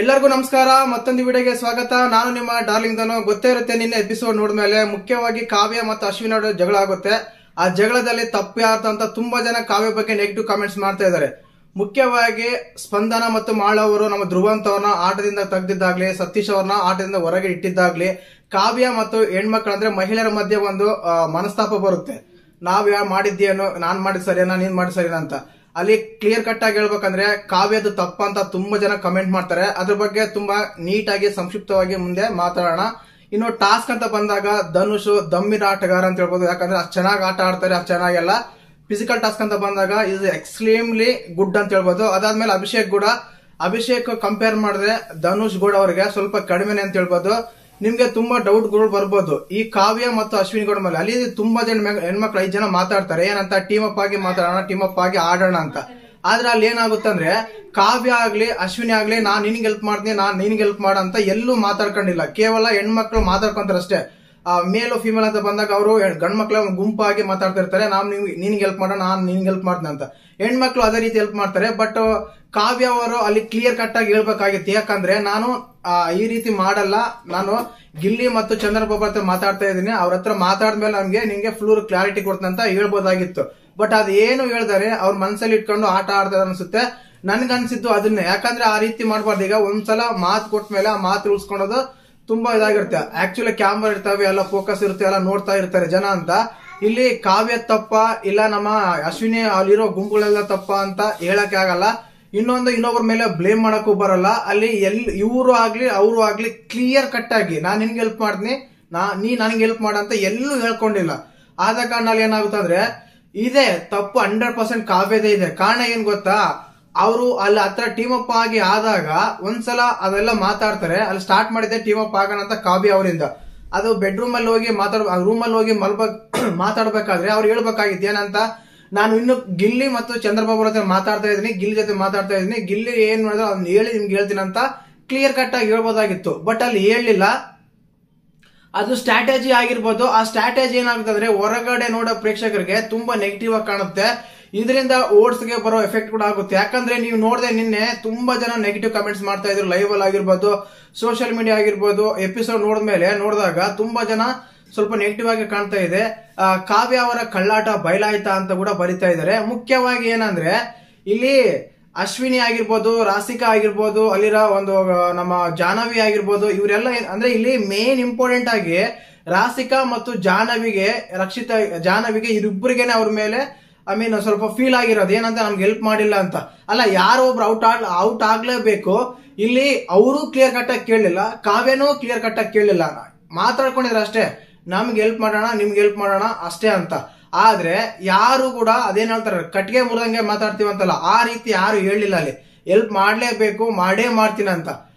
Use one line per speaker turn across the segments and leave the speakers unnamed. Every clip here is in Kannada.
ಎಲ್ಲರಿಗೂ ನಮಸ್ಕಾರ. ಮತ್ತೊಂದು ವಿಡಿಯೋಗೆ ಸ್ವಾಗತ. ನಾನು ನಿಮ್ಮ ಡಾರ್ಲಿಂಗ್ ಧನು. ಗೊತ್ತೇ ಇರುತ್ತೆ, ನಿನ್ನೆ ಎಪಿಸೋಡ್ ನೋಡಿದ್ಮೇಲೆ ಮುಖ್ಯವಾಗಿ ಕಾವ್ಯ ಮತ್ತು ಅಶ್ವಿನ್ ಅವರ ಜಗಳ ಆಗುತ್ತೆ. ಆ ಜಗಳದಲ್ಲಿ ತಪ್ಪು ಯಾರ್ದು ಅಂತ ತುಂಬಾ ಜನ ಕಾವ್ಯ ಬಗ್ಗೆ ನೆಗೆಟಿವ್ ಕಾಮೆಂಟ್ಸ್ ಮಾಡ್ತಾ ಇದ್ದಾರೆ. ಮುಖ್ಯವಾಗಿ ಸ್ಪಂದನ ಮತ್ತು ಮಾಳ ಅವರು ನಮ್ಮ ಧ್ರುವಂತ್ ಅವ್ರನ್ನ ಆಟದಿಂದ ತೆಗೆದಿದ್ದಾಗ್ಲಿ, ಸತೀಶ್ ಅವ್ರನ್ನ ಆಟದಿಂದ ಹೊರಗೆ ಇಟ್ಟಿದ್ದಾಗ್ಲಿ, ಕಾವ್ಯ ಮತ್ತು ಹೆಣ್ಮಕ್ಳು ಅಂದ್ರೆ ಮಹಿಳೆಯರ ಮಧ್ಯೆ ಒಂದು ಮನಸ್ತಾಪ ಬರುತ್ತೆ. ನಾವ್ ಯಾವ ಮಾಡಿದ್ದೇನೋ, ನಾನ್ ಮಾಡಿದ್ ಸರಿನಾ, ನೀನ್ ಮಾಡಿದ್ ಸರಿನಾ ಅಂತ. ಅಲ್ಲಿ ಕ್ಲಿಯರ್ ಕಟ್ ಆಗಿ ಹೇಳ್ಬೇಕಂದ್ರೆ ಕಾವ್ಯದು ತಪ್ಪ ಅಂತ ತುಂಬಾ ಜನ ಕಮೆಂಟ್ ಮಾಡ್ತಾರೆ. ಅದ್ರ ಬಗ್ಗೆ ತುಂಬಾ ನೀಟಾಗಿ ಸಂಕ್ಷಿಪ್ತವಾಗಿ ಮುಂದೆ ಮಾತಾಡೋಣ. ಇನ್ನು ಟಾಸ್ಕ್ ಅಂತ ಬಂದಾಗ ಧನುಷ್ ದಮ್ಮಿನ ಆಟಗಾರ ಅಂತ ಹೇಳ್ಬೋದು. ಯಾಕಂದ್ರೆ ಅಷ್ಟು ಚೆನ್ನಾಗಿ ಆಟ ಆಡ್ತಾರೆ, ಅಷ್ಟು ಚೆನ್ನಾಗೆಲ್ಲ. ಫಿಸಿಕಲ್ ಟಾಸ್ಕ್ ಅಂತ ಬಂದಾಗ ಇದು ಎಕ್ಸ್ಟ್ರೀಮ್ಲಿ ಗುಡ್ ಅಂತ ಹೇಳ್ಬೋದು. ಅದಾದ್ಮೇಲೆ ಅಭಿಷೇಕ್ ಕಂಪೇರ್ ಮಾಡಿದ್ರೆ ಧನುಷ್ ಗೌಡ ಅವರಿಗೆ ಸ್ವಲ್ಪ ಕಡಿಮೆನೆ ಅಂತ ಹೇಳ್ಬೋದು. ನಿಮ್ಗೆ ತುಂಬಾ ಡೌಟ್ ಗಳು ಬರ್ಬೋದು ಈ ಕಾವ್ಯ ಮತ್ತು ಅಶ್ವಿನಿ ಗೌಡ ಮೇಲೆ. ಅಲ್ಲಿ ತುಂಬಾ ಜನ ಹೆಣ್ಮಕ್ಳು 5 ಜನ ಮಾತಾಡ್ತಾರೆ, ಏನಂತ ಟೀಮ್ ಅಪ್ ಆಗಿ ಮಾತಾಡೋಣ, ಟೀಮ್ ಅಪ್ ಆಗಿ ಆಡೋಣ ಅಂತ. ಆದ್ರೆ ಅಲ್ಲಿ ಏನಾಗುತ್ತಂದ್ರೆ ಕಾವ್ಯ ಆಗ್ಲಿ ಅಶ್ವಿನಿ ಆಗ್ಲಿ ನಾನ್ ನಿನ್ಗೆ ಹೆಲ್ಪ್ ಮಾಡ್ತೀನಿ, ನಾನ್ ನಿನ್ಗೆ ಹೆಲ್ಪ್ ಮಾಡ ಅಂತ ಎಲ್ಲೂ ಮಾತಾಡ್ಕೊಂಡಿಲ್ಲ. ಕೇವಲ ಹೆಣ್ಮಕ್ಳು ಮಾತಾಡ್ಕೊಂತಾರೆ ಅಷ್ಟೇ. ಮೇಲ್ ಫಿಮೇಲ್ ಅಂತ ಬಂದಾಗ ಅವರು ಗಂಡ್ಮಕ್ಳ ಗುಂಪಾಗಿ ಮಾತಾಡ್ತಿರ್ತಾರೆ, ನಾನ್ ನಿನ್ಗೆ ಹೆಲ್ಪ್ ಮಾಡೋಣ, ನಾನ್ ನಿನ್ಗೆ ಹೆಲ್ಪ್ ಮಾಡ್ತೀನಿ ಅಂತ. ಹೆಣ್ಮಕ್ಳು ಅದೇ ರೀತಿ ಹೆಲ್ಪ್ ಮಾಡ್ತಾರೆ. ಬಟ್ ಕಾವ್ಯ ಅವರು ಅಲ್ಲಿ ಕ್ಲಿಯರ್ ಕಟ್ ಆಗಿ ಹೇಳ್ಬೇಕಾಗಿತ್ತು. ಯಾಕಂದ್ರೆ ನಾನು ಈ ರೀತಿ ಮಾಡಲ್ಲ, ನಾನು ಗಿಲ್ಲಿ ಮತ್ತು ಚಂದ್ರಪ್ರಭಾ ಹತ್ರ ಮಾತಾಡ್ತಾ ಇದ್ದೀನಿ, ಅವ್ರ ಹತ್ರ ಮಾತಾದ್ಮೇಲೆ ನಿನ್ಗೆ ಫುಲ್ ಕ್ಲಾರಿಟಿ ಕೊಡ್ತೀನಿ ಅಂತ ಹೇಳ್ಬೋದಾಗಿತ್ತು. ಬಟ್ ಅದೇನು ಹೇಳ್ದಾರೆ ಅವ್ರ ಮನಸ್ಸಲ್ಲಿ ಇಟ್ಕೊಂಡು ಆಟ ಆಡ್ತಾರೆ ಅನ್ಸುತ್ತೆ. ನನ್ಗನ್ಸಿದ್ದು ಅದನ್ನೇ. ಯಾಕಂದ್ರೆ ಆ ರೀತಿ ಮಾಡಬಾರ್ದು. ಈಗ ಒಂದ್ಸಲ ಮಾತು ಕೊಟ್ಮೇಲೆ ಆ ಮಾತು ಉಳಿಸ್ಕೊಳೋದು ತುಂಬಾ ಇದಾಗಿರುತ್ತೆ. ಆಕ್ಚುಲಿ ಕ್ಯಾಮ್ರಾ ಇರ್ತಾವೆ, ಎಲ್ಲ ಫೋಕಸ್ ಇರುತ್ತೆ, ಎಲ್ಲ ನೋಡ್ತಾ ಇರ್ತಾರೆ ಜನ ಅಂತ. ಇಲ್ಲಿ ಕಾವ್ಯ ತಪ್ಪ ಇಲ್ಲ ನಮ್ಮ ಅಶ್ವಿನಿ ಅಲ್ಲಿರೋ ಗುಂಪುಗಳೆಲ್ಲ ತಪ್ಪ ಅಂತ ಹೇಳಕ್ ಆಗಲ್ಲ. ಇನ್ನೊಬ್ಬರ ಮೇಲೆ ಬ್ಲೇಮ್ ಮಾಡಕ್ಕೂ ಬರಲ್ಲ. ಅಲ್ಲಿ ಇವರು ಆಗ್ಲಿ ಅವರು ಆಗ್ಲಿ ಕ್ಲಿಯರ್ ಕಟ್ ಆಗಿ ನಾನ್ ನಿನ್ಗೆ ಹೆಲ್ಪ್ ಮಾಡ್ತೀನಿ, ನೀ ನನಗೆ ಹೆಲ್ಪ್ ಮಾಡ ಅಂತ ಎಲ್ಲೂ ಹೇಳ್ಕೊಂಡಿಲ್ಲ. ಆದ ಕಾರಣ ಅಲ್ಲಿ ಏನಾಗುತ್ತೆ ಅಂದ್ರೆ ಇದೆ ತಪ್ಪು 100% ಕಾವ್ಯದೇ ಇದೆ. ಕಾರಣ ಏನ್ ಗೊತ್ತಾ, ಅವರು ಅಲ್ಲಿ ಹತ್ರ ಟೀಮ್ ಅಪ್ ಆಗಿ ಆದಾಗ ಒಂದ್ಸಲ ಅವೆಲ್ಲ ಮಾತಾಡ್ತಾರೆ. ಅಲ್ಲಿ ಸ್ಟಾರ್ಟ್ ಮಾಡಿದ್ದೆ ಟೀಮ್ ಅಪ್ ಆಗೋಣ ಅಂತ ಕಾವ್ಯ ಅವರಿಂದ. ಅದು ಬೆಡ್ರೂಮ್ ಅಲ್ಲಿ ಹೋಗಿ ರೂಮ್ ಅಲ್ಲಿ ಹೋಗಿ ಮಾತಾಡ್ಬೇಕಾದ್ರೆ ಅವ್ರು ಹೇಳ್ಬೇಕಾಗಿತ್ತು ಏನಂತ, ನಾನು ಇನ್ನು ಗಿಲ್ಲಿ ಮತ್ತು ಚಂದ್ರಬಾಬು ಜೊತೆ ಮಾತಾಡ್ತಾ ಇದ್ದೀನಿ, ಗಿಲ್ಲಿ ಜೊತೆ ಮಾತಾಡ್ತಾ ಇದ್ದೀನಿ, ಗಿಲ್ಲಿ ಏನ್ ಮಾಡಿದ್ರು ಅದನ್ನ ಹೇಳಿ ನಿಮ್ಗೆ ಹೇಳ್ತೀನಿ ಅಂತ ಕ್ಲಿಯರ್ ಕಟ್ ಆಗಿ ಹೇಳ್ಬೋದಾಗಿತ್ತು. ಬಟ್ ಅಲ್ಲಿ ಹೇಳಲಿಲ್ಲ. ಅದು ಸ್ಟ್ರಾಟಜಿ ಆಗಿರ್ಬೋದು. ಆ ಸ್ಟ್ರಾಟಜಿ ಏನಾಗುತ್ತೆ ಅಂದ್ರೆ ಹೊರಗಡೆ ನೋಡೋ ಪ್ರೇಕ್ಷಕರಿಗೆ ತುಂಬಾ ನೆಗೆಟಿವ್ ಆಗಿ ಕಾಣುತ್ತೆ. ಇದರಿಂದ ಓಟ್ಸ್ಗೆ ಬರೋ ಎಫೆಕ್ಟ್ ಕೂಡ ಆಗುತ್ತೆ. ಯಾಕಂದ್ರೆ ನೀವು ನೋಡದೆ ನಿನ್ನೆ ತುಂಬಾ ಜನ ನೆಗೆಟಿವ್ ಕಮೆಂಟ್ಸ್ ಮಾಡ್ತಾ ಇದ್ರು, ಲೈವ್ ಅಲ್ಲಿ ಆಗಿರ್ಬೋದು, ಸೋಷಿಯಲ್ ಮೀಡಿಯಾ ಆಗಿರ್ಬೋದು. ಎಪಿಸೋಡ್ ನೋಡಿದಾಗ ತುಂಬಾ ಜನ ಸ್ವಲ್ಪ ನೆಗೆಟಿವ್ ಆಗಿ ಕಾಣ್ತಾ ಇದೆ. ಕಾವ್ಯ ಅವರ ಕಳ್ಳಾಟ ಬಯಲಾಯ್ತಾ ಅಂತ ಕೂಡ ಬರಿತಾ ಇದ್ದಾರೆ. ಮುಖ್ಯವಾಗಿ ಏನಂದ್ರೆ ಇಲ್ಲಿ ಅಶ್ವಿನಿ ಆಗಿರ್ಬೋದು, ರಾಸಿಕಾ ಆಗಿರ್ಬೋದು, ಅಲ್ಲಿರೋ ಒಂದು ನಮ್ಮ ಜಾಹ್ನವಿ ಆಗಿರ್ಬೋದು, ಇವರೆಲ್ಲ ಅಂದ್ರೆ ಇಲ್ಲಿ ಮೇನ್ ಇಂಪಾರ್ಟೆಂಟ್ ಆಗಿ ರಾಸಿಕಾ ಮತ್ತು ಜಾಹ್ನವಿಗೆ ಇವರಿಬ್ಬರಿಗೇನೆ ಅವ್ರ ಮೇಲೆ ಸ್ವಲ್ಪ ಫೀಲ್ ಆಗಿರೋದು ಏನಂತ ನಮ್ಗೆ ಹೆಲ್ಪ್ ಮಾಡಿಲ್ಲ ಅಂತ. ಅಲ್ಲ, ಯಾರೋ ಒಬ್ರು ಔಟ್ ಆಗ್ಲೇಬೇಕು. ಇಲ್ಲಿ ಅವರು ಕ್ಲಿಯರ್ ಕಟ್ ಆಗಿ ಕೇಳಲಿಲ್ಲ, ಕಾವ್ಯನೂ ಕ್ಲಿಯರ್ ಕಟ್ ಆಗಿ ಕೇಳಲಿಲ್ಲ. ಮಾತಾಡ್ಕೊಂಡಿದ್ರೆ ಅಷ್ಟೇ, ನಮ್ಗೆ ಹೆಲ್ಪ್ ಮಾಡೋಣ, ನಿಮ್ಗೆ ಹೆಲ್ಪ್ ಮಾಡೋಣ ಅಷ್ಟೇ ಅಂತ. ಆದ್ರೆ ಯಾರು ಕೂಡ ಅದೇನ್ ಹೇಳ್ತಾರೆ, ಕಟ್ಗೆ ಮುರಿದಂಗೆ ಮಾತಾಡ್ತೀವಂತಲ್ಲ, ಆ ರೀತಿ ಯಾರು ಹೇಳಿಲ್ಲ. ಅಲ್ಲಿ ಹೆಲ್ಪ್ ಮಾಡ್ಲೇಬೇಕು, ಮಾಡೇ ಮಾಡ್ತೀನಿ ಅಂತ.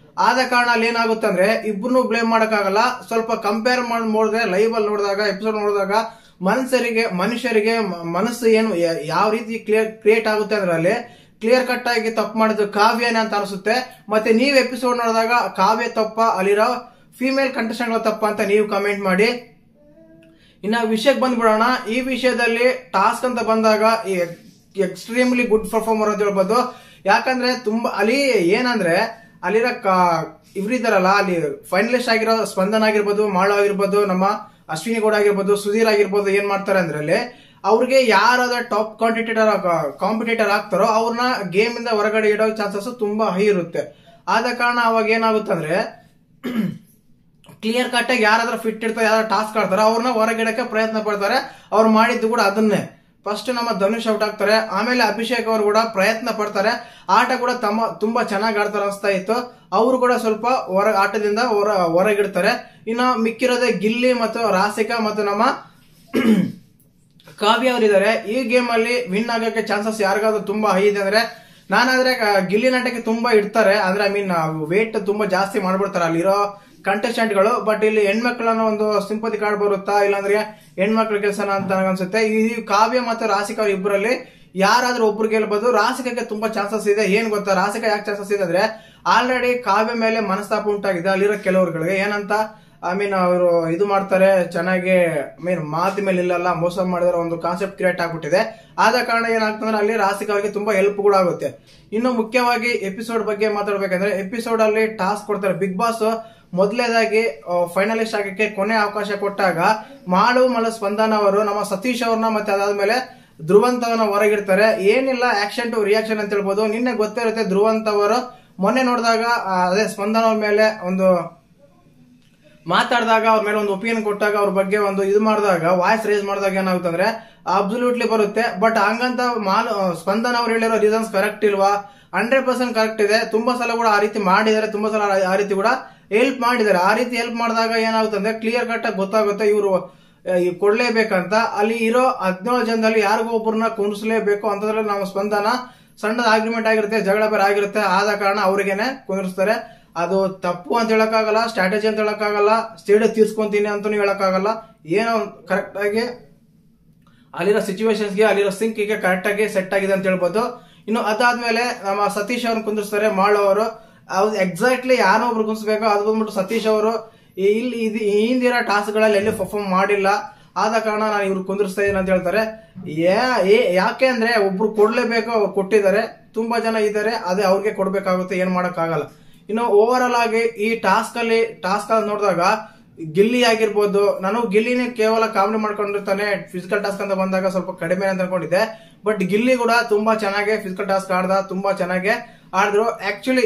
ಆದ ಕಾರಣ ಅಲ್ಲಿ ಏನಾಗುತ್ತೆ ಅಂದ್ರೆ ಇಬ್ಬರನ್ನು ಬ್ಲೇಮ್ ಮಾಡಕ್ಕಾಗಲ್ಲ. ಸ್ವಲ್ಪ ಕಂಪೇರ್ ಮಾಡಿ ನೋಡಿದ್ರೆ, ಲೈವ್ ಅಲ್ಲಿ ನೋಡಿದಾಗ, ಎಪಿಸೋಡ್ ನೋಡಿದಾಗ ಮನುಷ್ಯರಿಗೆ ಮನಸ್ಸು ಏನು ಯಾವ ರೀತಿ ಕ್ರಿಯೇಟ್ ಆಗುತ್ತೆ ಅಂದ್ರೆ ಅಲ್ಲಿ ಕ್ಲಿಯರ್ ಕಟ್ ಆಗಿ ತಪ್ಪು ಮಾಡಿದ್ದು ಕಾವ್ಯನೇ ಅಂತ ಅನಿಸುತ್ತೆ. ಮತ್ತೆ ನೀವು ಎಪಿಸೋಡ್ ನೋಡಿದಾಗ ಕಾವ್ಯ ತಪ್ಪ, ಅಲ್ಲಿರೋ ಫಿಮೇಲ್ ಕಂಟೆಸ್ಟೆಂಟ್ಗಳ ತಪ್ಪ ಅಂತ ನೀವು ಕಮೆಂಟ್ ಮಾಡಿ. ಇನ್ನ ವಿಷಯಕ್ಕೆ ಬಂದ್ಬಿಡೋಣ. ಈ ವಿಷಯದಲ್ಲಿ ಟಾಸ್ಕ್ ಅಂತ ಬಂದಾಗ ಎಕ್ಸ್ಟ್ರೀಮ್ಲಿ ಗುಡ್ ಪರ್ಫಾರ್ಮರ್ ಅಂತ ಹೇಳ್ಬೋದು. ಯಾಕಂದ್ರೆ ತುಂಬಾ ಅಲ್ಲಿ ಏನಂದ್ರೆ ಅಲ್ಲಿರೋ ಇವ್ರಿದಾರಲ್ಲ, ಅಲ್ಲಿ ಫೈನಲಿಸ್ಟ್ ಆಗಿರೋ ಸ್ಪಂದನ ಆಗಿರ್ಬೋದು, ಮಾಳು ಆಗಿರ್ಬೋದು, ನಮ್ಮ ಅಶ್ವಿನಿ ಗೌಡ ಆಗಿರ್ಬೋದು, ಸುಧೀರ್ ಆಗಿರ್ಬೋದು, ಏನ್ ಮಾಡ್ತಾರೆ ಅಂದ್ರೆ ಅಲ್ಲಿ ಅವ್ರಿಗೆ ಯಾರಾದ್ರೂ ಟಾಪ್ ಕಾಂಪಿಟೇಟರ್ ಆಗ್ತಾರೋ ಅವ್ರನ್ನ ಗೇಮ್ ಇಂದ ಹೊರಗಡೆ ಇಡೋ ಚಾನ್ಸಸ್ ತುಂಬಾ ಹೈ ಇರುತ್ತೆ. ಆದ ಕಾರಣ ಅವಾಗ ಏನಾಗುತ್ತೆ ಅಂದ್ರೆ ಕ್ಲಿಯರ್ ಕಟ್ ಆಗಿ ಯಾರಾದ್ರೂ ಫಿಟ್ ಇರ್ತಾರೆ, ಯಾರು ಟಾಸ್ಕ್ ಆಡ್ತಾರೆ ಅವ್ರನ್ನ ಹೊರಗಿಡಕ್ಕೆ ಪ್ರಯತ್ನ ಪಡ್ತಾರೆ. ಅವ್ರು ಮಾಡಿದ್ದು ಕೂಡ ಅದನ್ನೇ. ಫಸ್ಟ್ ನಮ್ಮ ಧನುಷ್ ಔಟ್ ಆಗ್ತಾರೆ, ಆಮೇಲೆ ಅಭಿಷೇಕ್ ಅವರು ಕೂಡ ಪ್ರಯತ್ನ ಪಡ್ತಾರೆ. ಆಟ ಕೂಡ ತುಂಬಾ ಚೆನ್ನಾಗಿ ಆಡ್ತಾರೆ ಅನಿಸ್ತಾ ಇತ್ತು. ಅವರು ಕೂಡ ಸ್ವಲ್ಪ ಆಟದಿಂದ ಹೊರಗಿಡ್ತಾರೆ. ಇನ್ನು ಮಿಕ್ಕಿರೋದೇ ಗಿಲ್ಲಿ ಮತ್ತು ರಾಸಿಕಾ ಮತ್ತು ನಮ್ಮ ಕಾವ್ಯ ಅವರಿದ್ದಾರೆ. ಈ ಗೇಮ್ ಅಲ್ಲಿ ವಿನ್ ಆಗಕ್ಕೆ ಚಾನ್ಸಸ್ ಯಾರಿಗಾದ್ರೂ ತುಂಬಾ ಹೈ ಇದೆ ಅಂದ್ರೆ ನಾನಾದ್ರೆ ಗಿಲ್ಲಿ ನಟಕ್ಕೆ ತುಂಬಾ ಇಡ್ತಾರೆ. ಅಂದ್ರೆ ವೇಟ್ ತುಂಬಾ ಜಾಸ್ತಿ ಮಾಡ್ಬಿಡ್ತಾರೆ ಅಲ್ಲಿರೋ ಕಂಟೆಸ್ಟೆಂಟ್ಗಳು. ಬಟ್ ಇಲ್ಲಿ ಹೆಣ್ಮಕ್ಳನ್ನ ಒಂದು ಸಿಂಪತಿ ಕಾರ್ಡ್ ಬರುತ್ತಾ, ಇಲ್ಲಾಂದ್ರೆ ಹೆಣ್ಮಕ್ಳ ಕೆಲಸನ ಅಂತ ಅನ್ಸುತ್ತೆ. ಈ ಕಾವ್ಯ ಮತ್ತು ರಾಸಿಕಾ ಇಬ್ಬರಲ್ಲಿ ಯಾರಾದ್ರೂ ಒಬ್ರು ಗೆಲ್ಬಹುದು. ರಾಸಿಕಾಗೆ ತುಂಬಾ ಚಾನ್ಸಸ್ ಇದೆ. ಏನ್ ಗೊತ್ತಾ, ರಾಸಿಕಾ ಯಾಕೆ ಚಾನ್ಸಸ್ ಇದೆ ಅಂದ್ರೆ ಆಲ್ರೆಡಿ ಕಾವ್ಯ ಮೇಲೆ ಮನಸ್ತಾಪ ಉಂಟಾಗಿದೆ ಅಲ್ಲಿರೋ ಕೆಲವರುಗಳಿಗೆ. ಏನಂತ ಅವರು ಇದು ಮಾಡ್ತಾರೆ ಚೆನ್ನಾಗಿ ಮಾತಿ ಮೇಲೆ ಇಲ್ಲಲ್ಲ ಮೋಸ ಮಾಡಿದ್ರೆ ಒಂದು ಕಾನ್ಸೆಪ್ಟ್ ಕ್ರಿಯೇಟ್ ಆಗ್ಬಿಟ್ಟಿದೆ. ಆದ ಕಾರಣ ಏನಾಗ್ತಂದ್ರೆ ಅಲ್ಲಿ ರಾಸಿಕ್ ಅವರಿಗೆ ತುಂಬಾ ಹೆಲ್ಪ್ ಕೂಡ ಆಗುತ್ತೆ. ಇನ್ನು ಮುಖ್ಯವಾಗಿ ಎಪಿಸೋಡ್ ಬಗ್ಗೆ ಮಾತಾಡ್ಬೇಕಂದ್ರೆ ಎಪಿಸೋಡ್ ಅಲ್ಲಿ ಟಾಸ್ಕ್ ಕೊಡ್ತಾರೆ. ಬಿಗ್ ಬಾಸ್ ಮೊದಲೇದಾಗಿ ಫೈನಲಿಸ್ಟ್ ಆಗಕ್ಕೆ ಕೊನೆ ಅವಕಾಶ ಕೊಟ್ಟಾಗ ಮಾಳು ಮಲ ಸ್ಪಂದನ ಅವರು ನಮ್ಮ ಸತೀಶ್ ಅವ್ರನ್ನ ಮತ್ತೆ ಅದಾದ್ಮೇಲೆ ಧ್ರುವಂತ್ ಅವನ್ನ ಹೊರಗಿಡ್ತಾರೆ. ಏನಿಲ್ಲ ಆಕ್ಷನ್ ಟು ರಿಯಾಕ್ಷನ್ ಅಂತ ಹೇಳ್ಬೋದು. ನಿನ್ನೆ ಗೊತ್ತಿರುತ್ತೆ ಧ್ರುವಂತ್ ಅವರು ಮೊನ್ನೆ ನೋಡಿದಾಗ ಅದೇ ಸ್ಪಂದನ ಅವ್ರ ಮೇಲೆ ಒಂದು ಮಾತಾಡಿದಾಗ ಅವ್ರ ಮೇಲೆ ಒಂದು ಒಪಿನಿಯನ್ ಕೊಟ್ಟಾಗ ಅವ್ರ ಬಗ್ಗೆ ಒಂದು ಇದು ಮಾಡಿದಾಗ ವಾಯ್ಸ್ ರೇಸ್ ಮಾಡಿದಾಗ ಏನಾಗುತ್ತಂದ್ರೆ ಅಬ್ಸಲ್ಯೂಟ್ಲಿ ಬರುತ್ತೆ. ಬಟ್ ಹಂಗಂತ ಸ್ಪಂದನ ಅವ್ರು ಹೇಳಿರೋ ರೀಸನ್ಸ್ ಕರೆಕ್ಟ್ ಇಲ್ವಾ? 100% ಕರೆಕ್ಟ್ ಇದೆ. ತುಂಬಾ ಸಲ ಕೂಡ ಆ ರೀತಿ ಮಾಡಿದ್ದಾರೆ, ತುಂಬಾ ಸಲ ಆ ರೀತಿ ಕೂಡ ಹೆಲ್ಪ್ ಮಾಡಿದ್ದಾರೆ. ಆ ರೀತಿ ಹೆಲ್ಪ್ ಮಾಡಿದಾಗ ಏನಾಗುತ್ತಂದ್ರೆ ಕ್ಲಿಯರ್ ಕಟ್ ಆಗಿ ಗೊತ್ತಾಗುತ್ತೆ ಇವರು ಕೊಡ್ಲೇಬೇಕಂತ. ಅಲ್ಲಿ ಇರೋ 17 ಜನದಲ್ಲಿ ಯಾರಿಗೋ ಒಬ್ಬರನ್ನ ಕುಂದಿಸ್ಲೇಬೇಕು ಅಂತದ್ರಲ್ಲಿ ನಾವು ಸ್ಪಂದನ ಸಣ್ಣದ ಆಗ್ರಿಮೆಂಟ್ ಆಗಿರುತ್ತೆ, ಜಗಳ ಬೇರೆ ಆಗಿರುತ್ತೆ. ಆದ ಕಾರಣ ಅವ್ರಿಗೇನೆ ಕುಂದಿರ್ಸ್ತಾರೆ. ಅದು ತಪ್ಪು ಅಂತ ಹೇಳಕ್ಕಾಗಲ್ಲ, ಸ್ಟ್ರಾಟಜಿ ಅಂತ ಹೇಳಕ್ಕಾಗಲ್ಲ, ಸ್ಟೇಡಿಯಂ ತೀರ್ಸ್ಕೊಂತೀನಿ ಅಂತ ಹೇಳಕ್ಕಾಗಲ್ಲ. ಏನೋ ಕರೆಕ್ಟ್ ಆಗಿ ಅಲ್ಲಿರೋ ಸಿಚುವೇಶನ್ಸ್ಗೆ ಅಲ್ಲಿರೋ ಸಿಂಕ್ಗೆ ಕರೆಕ್ಟ್ ಆಗಿ ಸೆಟ್ ಆಗಿದೆ ಅಂತ ಹೇಳ್ಬೋದು. ಇನ್ನು ಅದಾದ್ಮೇಲೆ ನಮ್ಮ ಸತೀಶ್ ಅವ್ರನ್ನ ಕುಂದಿರ್ಸ್ತಾರೆ ಮಾಳು ಅವರು. ಎಕ್ಸಾಕ್ಟ್ಲಿ ಯಾರೋ ಒಬ್ರು ಕುಂದಿಸ್ಬೇಕು. ಅದು ಬಂದ್ಬಿಟ್ಟು ಸತೀಶ್ ಅವರು ಇಲ್ಲಿ ಹಿಂದಿರೋ ಟಾಸ್ಕ್ ಗಳಲ್ಲಿ ಎಲ್ಲಿ ಪರ್ಫಾರ್ಮ್ ಮಾಡಿಲ್ಲ. ಆದ ಕಾರಣ ನಾನು ಇವ್ರು ಕುಂದಿರ್ಸ್ತಾ ಇದೀನಿ ಅಂತ ಹೇಳ್ತಾರೆ. ಯಾಕೆ ಅಂದ್ರೆ ಒಬ್ರು ಕೊಡ್ಲೇಬೇಕು, ಅವ್ರು ಕೊಟ್ಟಿದ್ದಾರೆ. ತುಂಬಾ ಜನ ಇದ್ದಾರೆ, ಅದೇ ಅವ್ರಿಗೆ ಕೊಡ್ಬೇಕಾಗುತ್ತೆ, ಏನ್ ಮಾಡಕ್ ಆಗಲ್ಲ. ಇನ್ನು ಓವರ್ ಆಲ್ ಆಗಿ ಈ ಟಾಸ್ಕ್ ಅಲ್ಲಿ ನೋಡಿದಾಗ ಗಿಲ್ಲಿ ಆಗಿರ್ಬೋದು, ನಾನು ಗಿಲ್ಲಿನೇ ಕೇವಲ ಕಾಮಿಡಿ ಮಾಡ್ಕೊಂಡಿರ್ತಾನೆ, ಫಿಸಿಕಲ್ ಟಾಸ್ಕ್ ಅಂತ ಬಂದಾಗ ಸ್ವಲ್ಪ ಕಡಿಮೆ ಅಂತ ಅನ್ಕೊಂಡಿದ್ದೆ. ಬಟ್ ಗಿಲ್ಲಿ ಕೂಡ ತುಂಬಾ ಚೆನ್ನಾಗಿ ಫಿಸಿಕಲ್ ಟಾಸ್ಕ್ ಆಡ್ದ, ತುಂಬಾ ಚೆನ್ನಾಗಿ ಆಡಿದ್ರು. ಆಕ್ಚುಲಿ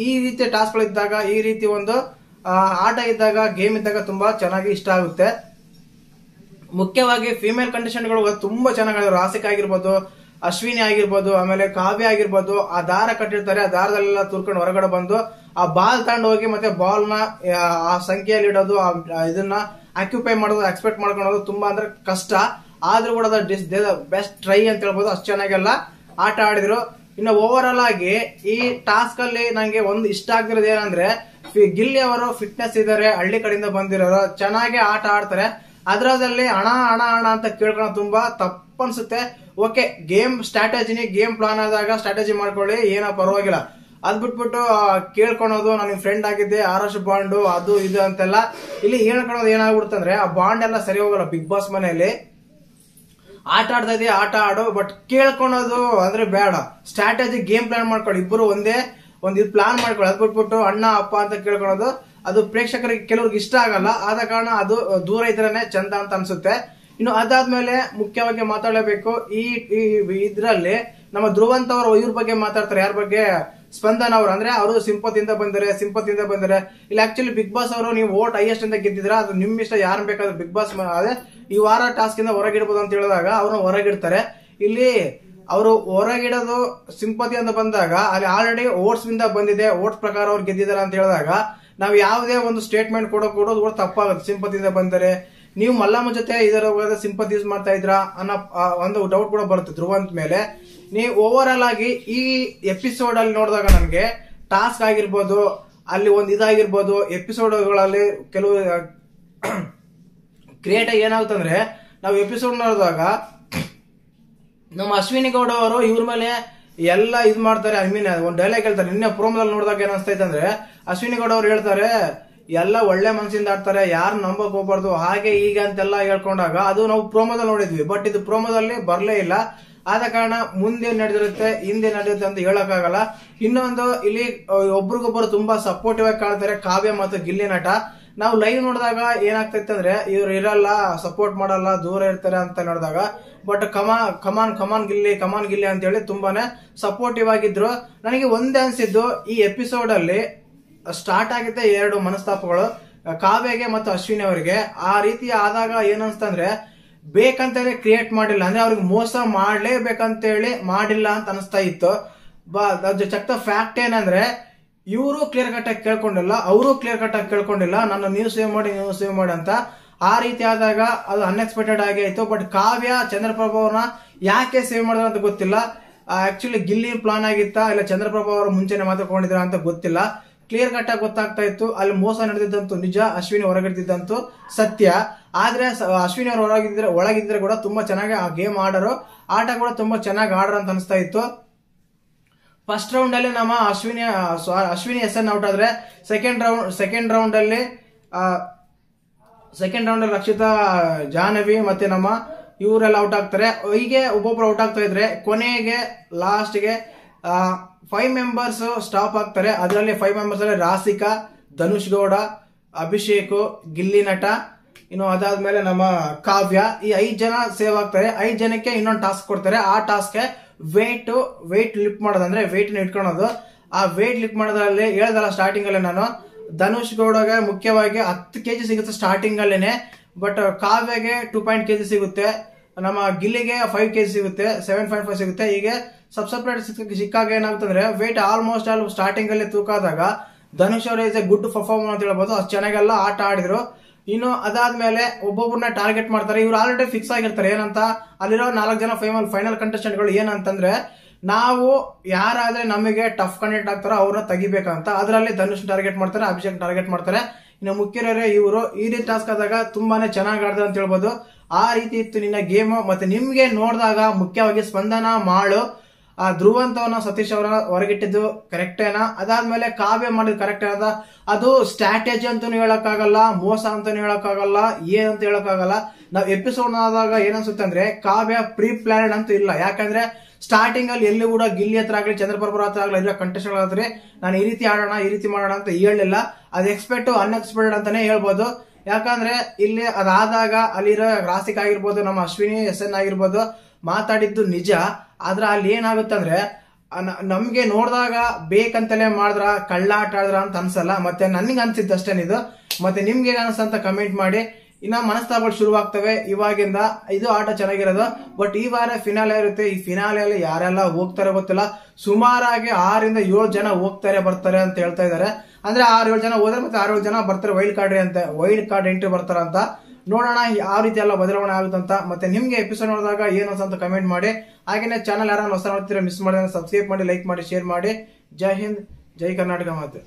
ಈ ರೀತಿಯ ಟಾಸ್ಕ್ ಗಳಿದ್ದಾಗ, ಈ ರೀತಿ ಒಂದು ಆಟ ಇದ್ದಾಗ, ಗೇಮ್ ಇದ್ದಾಗ ತುಂಬಾ ಚೆನ್ನಾಗಿ ಇಷ್ಟ ಆಗುತ್ತೆ. ಮುಖ್ಯವಾಗಿ ಫಿಮೇಲ್ ಕಂಟೆಸ್ಟೆಂಟ್ಗಳು ತುಂಬಾ ಚೆನ್ನಾಗಿ ಆಡಿದ್ರು. ರಾಸಿಕ್ ಆಗಿರ್ಬೋದು, ಅಶ್ವಿನಿ ಆಗಿರ್ಬೋದು, ಆಮೇಲೆ ಕಾವ್ಯ ಆಗಿರ್ಬೋದು. ಆ ದಾರ ಕಟ್ಟಿರ್ತಾರೆ, ಆ ದಾರದಲ್ಲೆಲ್ಲ ತುರ್ಕೊಂಡು ಹೊರಗಡೆ ಬಂದು ಆ ಬಾಲ್ ತಗೊಂಡು ಹೋಗಿ ಮತ್ತೆ ಬಾಲ್ ನ ಆ ಸಂಖ್ಯೆಯಲ್ಲಿ ಇಡೋದು, ಇದನ್ನ ಆಕ್ಯುಪೈ ಮಾಡೋದು, ಎಕ್ಸ್ಪೆಕ್ಟ್ ಮಾಡ್ಕೊಳ್ಳೋದು ತುಂಬಾ ಅಂದ್ರೆ ಕಷ್ಟ. ಆದ್ರೂ ಕೂಡ ಬೆಸ್ಟ್ ಟ್ರೈ ಅಂತ ಹೇಳ್ಬೋದು. ಅಷ್ಟು ಚೆನ್ನಾಗೆಲ್ಲ ಆಟ ಆಡಿದ್ರು. ಇನ್ನು ಓವರ್ ಆಲ್ ಆಗಿ ಈ ಟಾಸ್ಕ್ ಅಲ್ಲಿ ನಂಗೆ ಒಂದು ಇಷ್ಟ ಆಗಿರೋದು ಏನಂದ್ರೆ ಗಿಲ್ಲಿ ಅವರು ಫಿಟ್ನೆಸ್ ಇದಾರೆ, ಹಳ್ಳಿ ಕಡೆಯಿಂದ ಬಂದಿರೋರು, ಚೆನ್ನಾಗಿ ಆಟ ಆಡ್ತಾರೆ. ಅದರಲ್ಲಿ ಹಣ ಹಣ ಹಣ ಅಂತ ಕೇಳ್ಕೊಳ್ಳೋ ತುಂಬಾ ತಪ್ಪನ್ಸುತ್ತೆ. ಓಕೆ, ಗೇಮ್ ಸ್ಟ್ರಾಟಜಿನಿ ಗೇಮ್ ಪ್ಲಾನ್ ಆದಾಗ ಸ್ಟ್ರಾಟಜಿ ಮಾಡ್ಕೊಳ್ಳಿ, ಏನೋ ಪರವಾಗಿಲ್ಲ. ಅದ್ ಬಿಟ್ಬಿಟ್ಟು ಕೇಳ್ಕೊಳೋದು ನನಗೆ ಫ್ರೆಂಡ್ ಆಗಿದ್ದೆ, ಆರ್ಎಸ್ ಬಾಂಡು ಅದು ಇದು ಅಂತೆಲ್ಲ ಇಲ್ಲಿ ಹೇಳ್ಕೊಳೋದು ಏನಾಗ್ಬಿಡ್ತಂದ್ರೆ ಆ ಬಾಂಡ್ ಎಲ್ಲ ಸರಿ ಹೋಗಲ್ಲ. ಬಿಗ್ ಬಾಸ್ ಮನೆಯಲ್ಲಿ ಆಟ ಆಡ್ತಾ ಇದೆಯಾ, ಆಟ ಆಡು, ಬಟ್ ಕೇಳ್ಕೊಳೋದು ಅಂದ್ರೆ ಬೇಡ. ಸ್ಟ್ರಾಟಜಿ ಗೇಮ್ ಪ್ಲಾನ್ ಮಾಡ್ಕೊಳ್ಳಿ, ಇಬ್ಬರು ಒಂದೇ ಒಂದು ಇದು ಪ್ಲಾನ್ ಮಾಡ್ಕೊಳ್ಳಿ. ಅದ್ ಬಿಟ್ಬಿಟ್ಟು ಅಣ್ಣ ಅಪ್ಪ ಅಂತ ಕೇಳ್ಕೊಳೋದು ಅದು ಪ್ರೇಕ್ಷಕರಿಗೆ ಕೆಲವ್ರಿಗೆ ಇಷ್ಟ ಆಗಲ್ಲ. ಆದ ಕಾರಣ ಅದು ದೂರ ಇದ್ರೇನೆ ಚಂದ ಅಂತ ಅನ್ಸುತ್ತೆ. ಇನ್ನು ಅದಾದ್ಮೇಲೆ ಮುಖ್ಯವಾಗಿ ಮಾತಾಡಲೇಬೇಕು, ಈ ಇದ್ರಲ್ಲಿ ನಮ್ಮ ಧ್ರುವಂತ್ ಅವರು ಇವ್ರ ಬಗ್ಗೆ ಮಾತಾಡ್ತಾರೆ. ಯಾರ ಬಗ್ಗೆ? ಸ್ಪಂದನ ಅವರು. ಅಂದ್ರೆ ಅವರು ಸಿಂಪತಿಯಿಂದ ಬಂದರೆ ಇಲ್ಲಿ ಆಕ್ಚುಲಿ ಬಿಗ್ ಬಾಸ್ ಅವರು ನೀವು ವೋಟ್ ಹೈಯೆಸ್ಟ್ ಅಂತ ಗೆದ್ದಿದ್ರ, ಅದು ನಿಮ್ ಇಷ್ಟ, ಯಾರು ಬೇಕಾದ್ರೆ ಬಿಗ್ ಬಾಸ್ ಅದೇ ಈ ವಾರ ಟಾಸ್ಕ್ ಇಂದ ಹೊರಗಿಡ್ಬೋದು ಅಂತ ಹೇಳಿದಾಗ ಅವ್ರನ್ನ ಹೊರಗಿಡ್ತಾರೆ. ಇಲ್ಲಿ ಅವರು ಹೊರಗಿಡೋದು ಸಿಂಪತಿ ಅಂತ ಬಂದಾಗ ಅಲ್ಲಿ ಆಲ್ರೆಡಿ ವೋಟ್ಸ್ ಇಂದ ಬಂದಿದೆ, ವೋಟ್ಸ್ ಪ್ರಕಾರ ಅವ್ರು ಗೆದ್ದಿದ್ದಾರೆ ಅಂತ ಹೇಳಿದಾಗ ನಾವು ಯಾವುದೇ ಒಂದು ಸ್ಟೇಟ್ಮೆಂಟ್ ಕೊಡೋದು ಕೂಡ ತಪ್ಪಾಗುತ್ತೆ. ಸಿಂಪತಿಯಿಂದ ಬಂದರೆ ನೀವು ಮಲ್ಲಮ್ಮ ಜೊತೆ ಇದರ ಸಿಂಪತೈಸ್ ಮಾಡ್ತಾ ಇದ್ರಾ ಅನ್ನೋ ಒಂದು ಡೌಟ್ ಕೂಡ ಬರುತ್ತೆ ಧ್ರುವಂತ್ ಮೇಲೆ. ನೀವು ಓವರ್ ಆಲ್ ಆಗಿ ಈ ಎಪಿಸೋಡ್ ಅಲ್ಲಿ ನೋಡಿದಾಗ ನನಗೆ ಟಾಸ್ಕ್ ಆಗಿರ್ಬೋದು, ಅಲ್ಲಿ ಒಂದು ಇದಾಗಿರ್ಬೋದು, ಎಪಿಸೋಡ್ಗಳಲ್ಲಿ ಕೆಲವು ಕ್ರಿಯೇಟ್ ಆಗಿ ಏನಾಗುತ್ತಂದ್ರೆ ನಾವು ಎಪಿಸೋಡ್ ನೋಡಿದಾಗ ನಮ್ಮ ಅಶ್ವಿನಿ ಗೌಡ ಅವರು ಇವ್ರ ಮೇಲೆ ಎಲ್ಲ ಇದು ಮಾಡ್ತಾರೆ. ಒಂದು ಡೈಲಾಗ್ ಹೇಳ್ತಾರೆ. ನಿನ್ನೆ ಪ್ರೋಮೋದಲ್ಲಿ ನೋಡಿದಾಗ ಏನ್ ಅನ್ಸ್ತಾ ಅಂದ್ರೆ ಅಶ್ವಿನಿ ಗೌಡ ಅವ್ರು ಹೇಳ್ತಾರೆ ಎಲ್ಲ ಒಳ್ಳೆ ಮನಸ್ಸಿಂದ ಆಡ್ತಾರೆ, ಯಾರು ನಂಬಕ್ ಹೋಗ್ಬಾರ್ದು, ಹಾಗೆ ಈಗ ಅಂತೆಲ್ಲ ಹೇಳ್ಕೊಂಡಾಗ ಅದು ನಾವು ಪ್ರೋಮೋದಲ್ಲಿ ನೋಡಿದ್ವಿ. ಬಟ್ ಇದು ಪ್ರೋಮೋದಲ್ಲಿ ಬರ್ಲೇ ಇಲ್ಲ. ಆದ ಕಾರಣ ಮುಂದೆ ನಡೆದಿರುತ್ತೆ, ಹಿಂದೆ ನಡೆಯುತ್ತೆ ಅಂತ ಹೇಳಕ್ಕಾಗಲ್ಲ. ಇನ್ನೊಂದು ಇಲ್ಲಿ ಒಬ್ರಿಗೊಬ್ಬರು ತುಂಬಾ ಸಪೋರ್ಟಿವ್ ಆಗಿ ಕಾಣ್ತಾರೆ ಕಾವ್ಯ ಮತ್ತು ಗಿಲ್ಲಿ ನಟ. ನಾವು ಲೈವ್ ನೋಡಿದಾಗ ಏನಾಗ್ತೈತೆ ಅಂದ್ರೆ ಇವ್ರು ಇರಲ್ಲ, ಸಪೋರ್ಟ್ ಮಾಡಲ್ಲ, ದೂರ ಇರ್ತಾರೆ ಅಂತ ನೋಡಿದಾಗ, ಬಟ್ ಕಮಾನ್ ಗಿಲ್ಲಿ ಅಂತ ಹೇಳಿ ತುಂಬಾನೇ ಸಪೋರ್ಟಿವ್ ಆಗಿದ್ರು. ನನಗೆ ಒಂದೇ ಅನ್ಸಿದ್ದು ಈ ಎಪಿಸೋಡ್ ಅಲ್ಲಿ ಸ್ಟಾರ್ಟ್ ಆಗಿದ್ದೆ ಎರಡು ಮನಸ್ತಾಪಗಳು, ಕಾವ್ಯಗೆ ಮತ್ತು ಅಶ್ವಿನಿ ಅವರಿಗೆ. ಆ ರೀತಿ ಆದಾಗ ಏನನ್ಸ್ತಂದ್ರೆ ಬೇಕಂತೇಳಿ ಕ್ರಿಯೇಟ್ ಮಾಡಿಲ್ಲ, ಅಂದ್ರೆ ಅವ್ರಿಗೆ ಮೋಸ ಮಾಡ್ಲೇಬೇಕಂತೇಳಿ ಮಾಡಿಲ್ಲ ಅಂತ ಅನಿಸ್ತಾ ಇತ್ತು. ಚಕ್ತ ಫ್ಯಾಕ್ಟ್ ಏನಂದ್ರೆ ಇವರು ಕ್ಲಿಯರ್ ಕಟ್ ಆಗಿ ಕೇಳ್ಕೊಂಡಿಲ್ಲ, ಅವರು ಕ್ಲಿಯರ್ ಕಟ್ ಆಗಿ ಕೇಳ್ಕೊಂಡಿಲ್ಲ, ನನ್ನ ನೀವು ಸೇವ್ ಮಾಡಿ ಅಂತ. ಆ ರೀತಿ ಆದಾಗ ಅದು ಅನ್ಎಕ್ಸ್ಪೆಕ್ಟೆಡ್ ಆಗಿ ಆಯ್ತು. ಬಟ್ ಕಾವ್ಯ ಚಂದ್ರಪ್ರಭಾ ಅವ್ರನ್ನ ಯಾಕೆ ಸೇವ್ ಮಾಡಿದ್ರ ಅಂತ ಗೊತ್ತಿಲ್ಲ. ಆಕ್ಚುಲಿ ಗಿಲ್ಲಿ ಪ್ಲಾನ್ ಆಗಿತ್ತಾ ಇಲ್ಲ ಚಂದ್ರಪ್ರಭಾ ಅವರು ಮುಂಚೆನೆ ಮಾತಾಡ್ಕೊಂಡಿದ್ರ ಅಂತ ಗೊತ್ತಿಲ್ಲ. ಕ್ಲಿಯರ್ ಕಟ್ ಆಗಿ ಗೊತ್ತಾಗ್ತಾ ಇತ್ತು ಅಲ್ಲಿ ಮೋಸ ನಡೆದಿದ್ದಂತೂ ನಿಜ, ಅಶ್ವಿನಿ ಹೊರಗಿದ್ದಂತೂ ಸತ್ಯ. ಆದ್ರೆ ಅಶ್ವಿನಿ ಅವರು ಒಳಗಿದ್ರೆ ಕೂಡ ತುಂಬಾ ಚೆನ್ನಾಗಿ ಆ ಗೇಮ್ ಆಡರು, ಆಟ ಕೂಡ ತುಂಬಾ ಚೆನ್ನಾಗಿ ಆಡ್ರ ಅಂತ ಅನಿಸ್ತಾ ಇತ್ತು. ಫಸ್ಟ್ ರೌಂಡ್ ಅಲ್ಲಿ ನಮ್ಮ ಅಶ್ವಿನಿ ಎಸ್ ಎನ್ ಔಟ್ ಆದ್ರೆ ಸೆಕೆಂಡ್ ರೌಂಡ್ ಅಲ್ಲಿ ಸೆಕೆಂಡ್ ರೌಂಡ್ ಅಲ್ಲಿ ರಕ್ಷಿತಾ, ಜಾಹ್ನವಿ ಮತ್ತೆ ನಮ್ಮ ಇವರೆಲ್ಲ ಔಟ್ ಆಗ್ತಾರೆ. ಹೀಗೆ ಒಬ್ಬೊಬ್ರು ಔಟ್ ಆಗ್ತಾ ಇದ್ರೆ ಕೊನೆಗೆ ಲಾಸ್ಟ್ಗೆ 5 ಮೆಂಬರ್ಸ್ ಸ್ಟಾಪ್ ಆಗ್ತಾರೆ. ಅದರಲ್ಲಿ 5 ಮೆಂಬರ್ಸ್ ಅಲ್ಲಿ ರಾಸಿಕಾ, ಧನುಷ್ ಗೌಡ, ಅಭಿಷೇಕ್, ಗಿಲ್ಲಿ ನಟ, ಇನ್ನು ಅದಾದ್ಮೇಲೆ ನಮ್ಮ ಕಾವ್ಯ, ಈ 5 ಜನ ಸೇವ್ ಆಗ್ತಾರೆ. 5 ಜನಕ್ಕೆ ಇನ್ನೊಂದು ಟಾಸ್ಕ್ ಕೊಡ್ತಾರೆ. ಆ ಟಾಸ್ಕ್ ವೇಟ್ ಲಿಫ್ಟ್ ಮಾಡೋದು, ಅಂದ್ರೆ ವೇಟ್ ಇಟ್ಕೊಳ್ಳೋದು. ಆ ವೇಟ್ ಲಿಫ್ಟ್ ಮಾಡೋದ್ರಲ್ಲಿ ಹೇಳ್ದಲ್ಲ ಸ್ಟಾರ್ಟಿಂಗ್ ಅಲ್ಲಿ ನಾನು, ಧನುಷ್ ಗೌಡಗೆ ಮುಖ್ಯವಾಗಿ 10 kg ಸಿಗುತ್ತೆ ಸ್ಟಾರ್ಟಿಂಗ್ ಅಲ್ಲೇನೆ. ಬಟ್ ಕಾವ್ಯಗೆ 2 kg ಸಿಗುತ್ತೆ, ನಮ್ಮ ಗಿಲ್ಲಿಗೆ 5 kg ಸಿಗುತ್ತೆ, 7.5 ಸಿಗುತ್ತೆ. ಹೀಗೆ ಸಪ್ರೇಟ್ ಸಿಕ್ಕಾಗ ಏನಾಗ್ತಂದ್ರೆ ವೇಟ್ ಆಲ್ಮೋಸ್ಟ್ ಸ್ಟಾರ್ಟಿಂಗ್ ಅಲ್ಲಿ ತೂಕಾದಾಗ ಧನುಷ್ ಅವರ ಇಸ್ ಎ ಗುಡ್ ಪರ್ಫಾರ್ಮರ್ ಅಂತ ಹೇಳ್ಬೋದು. ಅಷ್ಟು ಚೆನ್ನಾಗೆಲ್ಲ ಆಟ ಆಡಿದ್ರು. ಇನ್ನು ಅದಾದ್ಮೇಲೆ ಒಬ್ಬೊಬ್ಬರನ್ನ ಟಾರ್ಗೆಟ್ ಮಾಡ್ತಾರೆ. ಇವ್ರು ಆಲ್ರೆಡಿ ಫಿಕ್ಸ್ ಆಗಿರ್ತಾರೆ ಏನಂತ. ಅಲ್ಲಿರೋ 4 ಜನ ಫೈನಲ್ ಕಂಟೆಸ್ಟೆಂಟ್ ಗಳು ಏನಂತಂದ್ರೆ, ನಾವು ಯಾರಾದ್ರೆ ನಮಗೆ ಟಫ್ ಕಂಟೆಂಟ್ ಆಗ್ತಾರೋ ಅವ್ರನ್ನ ತೆಗಿಬೇಕಂತ. ಅದರಲ್ಲಿ ಧನುಷ್ ಟಾರ್ಗೆಟ್ ಮಾಡ್ತಾರೆ, ಅಭಿಷೇಕ್ ಟಾರ್ಗೆಟ್ ಮಾಡ್ತಾರೆ. ಇನ್ನು ಮುಖ್ಯರೇ ಇವರು. ಈ ರೀತಿ ಟಾಸ್ಕ್ ಆದಾಗ ತುಂಬಾನೇ ಚೆನ್ನಾಗಿ ಆಡ್ತಾರೆ ಅಂತ ಹೇಳ್ಬೋದು. ಆ ರೀತಿ ಇತ್ತು ನಿನ್ನ ಗೇಮ್. ಮತ್ತೆ ನಿಮ್ಗೆ ನೋಡಿದಾಗ ಮುಖ್ಯವಾಗಿ ಸ್ಪಂದನ, ಮಾಳು, ಆ ಧ್ರುವಂತವನ್ನ ಸತೀಶ್ ಅವರ ಹೊರಗಿಟ್ಟಿದ್ದು ಕರೆಕ್ಟ್ ಏನಾ, ಅದಾದ್ಮೇಲೆ ಕಾವ್ಯ ಮಾಡಿದ್ ಕರೆಕ್ಟ್ ಏನದ. ಅದು ಸ್ಟ್ರಾಟಜಿ ಅಂತಾನು ಹೇಳಕ್ಕಾಗಲ್ಲ, ಮೋಸ ಅಂತಾನು ಹೇಳಕ್ಕಾಗಲ್ಲ, ಏನಂತ ಹೇಳಕ್ಕಾಗಲ್ಲ. ನಾವ್ ಎಪಿಸೋಡ್ ಆದಾಗ ಏನನ್ಸುತ್ತೆ ಅಂದ್ರೆ ಕಾವ್ಯ ಪ್ರೀ ಪ್ಲಾನ್ ಅಂತೂ ಇಲ್ಲ. ಯಾಕಂದ್ರೆ ಸ್ಟಾರ್ಟಿಂಗ್ ಅಲ್ಲಿ ಎಲ್ಲಿ ಕೂಡ ಗಿಲ್ಲಿ ಹತ್ರ ಆಗ್ಲಿ, ಚಂದ್ರಪ್ರಭು ಹತ್ರ ಆಗ್ಲಿ, ಇಲ್ಲ ಕಂಟೆಸ್ಟೆಂಟ್ ಆದ್ರೆ ನಾನು ಈ ರೀತಿ ಆಡೋಣ, ಈ ರೀತಿ ಮಾಡೋಣ ಅಂತ ಹೇಳಲಿಲ್ಲ. ಅದು ಎಕ್ಸ್ಪೆಕ್ಟ್ ಅನ್ಎಕ್ಸ್ಪೆಕ್ಟೆಡ್ ಅಂತಾನೆ ಹೇಳ್ಬೋದು. ಯಾಕಂದ್ರೆ ಇಲ್ಲಿ ಅದಾದಾಗ ಅಲ್ಲಿರೋ ರಾಸಿಕ್ ಆಗಿರ್ಬೋದು, ನಮ್ಮ ಅಶ್ವಿನಿ SN ಆಗಿರ್ಬೋದು, ಮಾತಾಡಿದ್ದು ನಿಜ. ಆದ್ರೆ ಅಲ್ಲಿ ಏನಾಗುತ್ತೆ ಅಂದ್ರೆ ನಮ್ಗೆ ನೋಡಿದಾಗ ಬೇಕಂತಲೇ ಮಾಡಿದ್ರ, ಕಳ್ಳ ಆಟ ಆಡಿದ್ರ ಅಂತ ಅನ್ಸಲ್ಲ. ಮತ್ತೆ ನನಗೆ ಅನ್ಸಿದ್ದು ಅಷ್ಟೇನಿದು. ಮತ್ತೆ ನಿಮ್ಗೆ ಅನ್ಸಂತ ಕಮೆಂಟ್ ಮಾಡಿ. ಇನ್ನ ಮನಸ್ತಾಪಗಳು ಶುರುವಾಗ್ತವೆ ಇವಾಗಿಂದ. ಇದು ಆಟ ಚೆನ್ನಾಗಿರೋದು. ಬಟ್ ಈ ವಾರ ಫಿನಾಲೆ ಇರುತ್ತೆ. ಈ ಫಿನಾಲೆಯಲ್ಲಿ ಯಾರೆಲ್ಲ ಹೋಗ್ತಾರೆ ಗೊತ್ತಿಲ್ಲ. ಸುಮಾರಾಗಿ 6 ರಿಂದ 7 ಜನ ಬರ್ತಾರೆ ಅಂತ ಹೇಳ್ತಾ ಇದಾರೆ. ಅಂದ್ರೆ 6-7 ಜನ ಹೋದ್ರೆ ಮತ್ತೆ 6-7 ಜನ ಬರ್ತಾರೆ ವೈಲ್ಡ್ ಕಾರ್ಡ್ ಎಂಟ್ರಿ ಬರ್ತಾರ ಅಂತ. ನೋಡೋಣ ಯಾವ ರೀತಿ ಎಲ್ಲ ಬದಲಾವಣೆ ಆಗುತ್ತಂತ. ಮತ್ತೆ ನಿಮ್ಗೆ ಎಪಿಸೋಡ್ ನೋಡಿದಾಗ ಏನು ಅಂತ ಕಮೆಂಟ್ ಮಾಡಿ. ಹಾಗೇನೆ ಚಾನಲ್ ಯಾರು ಹೊಸ ನೋಡ್ತೀರಾ ಮಿಸ್ ಮಾಡಿದ್ರೆ ಸಬ್ಸ್ಕ್ರೈಬ್ ಮಾಡಿ, ಲೈಕ್ ಮಾಡಿ, ಶೇರ್ ಮಾಡಿ. ಜೈ ಹಿಂದ್, ಜೈ ಕರ್ನಾಟಕ ಮಾತೆ.